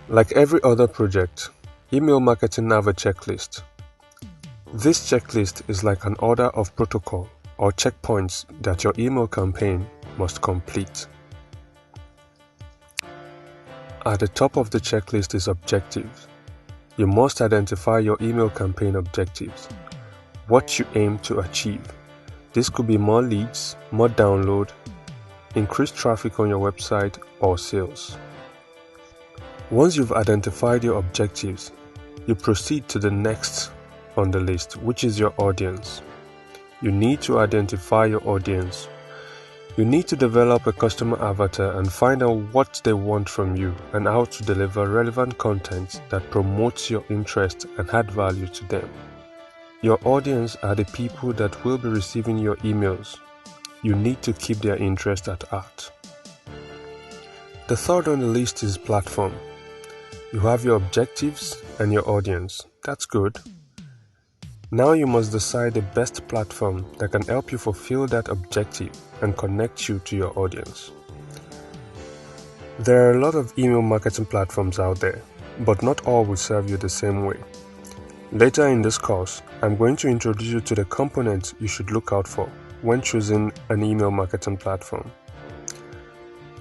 Like every other project, email marketing have a checklist. This checklist is like an order of protocol or checkpoints that your email campaign must complete. At the top of the checklist is objectives. You must identify your email campaign objectives, what you aim to achieve. This could be more leads, more download, increased traffic on your website, or sales. Once you've identified your objectives, you proceed to the next on the list, which is your audience. You need to identify your audience. You need to develop a customer avatar and find out what they want from you and how to deliver relevant content that promotes your interest and add value to them. Your audience are the people that will be receiving your emails. You need to keep their interest at heart. The third on the list is platform. You have your objectives and your audience. That's good. Now you must decide the best platform that can help you fulfill that objective and connect you to your audience. There are a lot of email marketing platforms out there, but not all will serve you the same way. Later in this course, I'm going to introduce you to the components you should look out for when choosing an email marketing platform.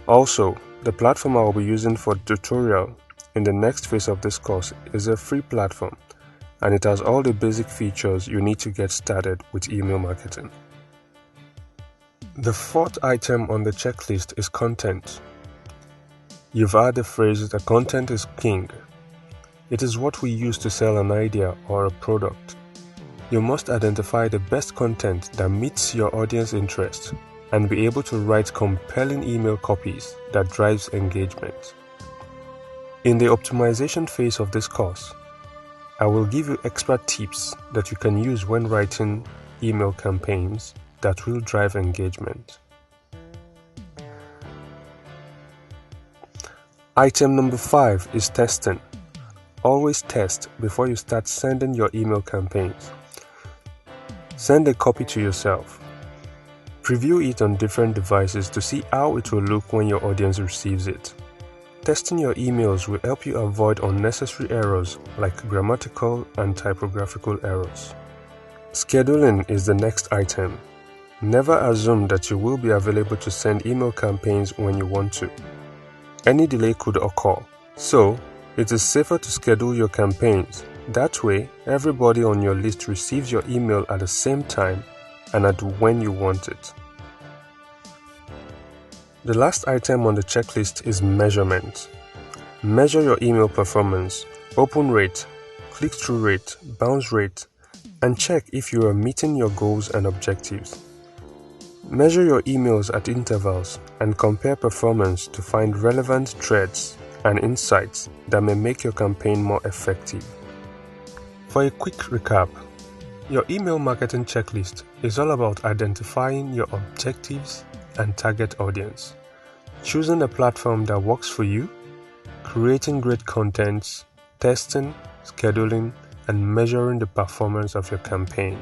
Also, the platform I will be using for the tutorial in the next phase of this course is a free platform, and it has all the basic features you need to get started with email marketing. The fourth item on the checklist is content. You've heard the phrase that content is king. It is what we use to sell an idea or a product. You must identify the best content that meets your audience interest and be able to write compelling email copies that drives engagement. In the optimization phase of this course, I will give you expert tips that you can use when writing email campaigns that will drive engagement. Item number 5 is testing. Always test before you start sending your email campaigns. Send a copy to yourself. Preview it on different devices to see how it will look when your audience receives it. Testing your emails will help you avoid unnecessary errors like grammatical and typographical errors. Scheduling is the next item. Never assume that you will be available to send email campaigns when you want to. Any delay could occur, so it is safer to schedule your campaigns. That way, everybody on your list receives your email at the same time and at when you want it. The last item on the checklist is measurement. Measure your email performance, open rate, click-through rate, bounce rate, and check if you are meeting your goals and objectives. Measure your emails at intervals and compare performance to find relevant threads and insights that may make your campaign more effective. For a quick recap, your email marketing checklist is all about identifying your objectives and target audience, choosing a platform that works for you, creating great contents, testing, scheduling, and measuring the performance of your campaign.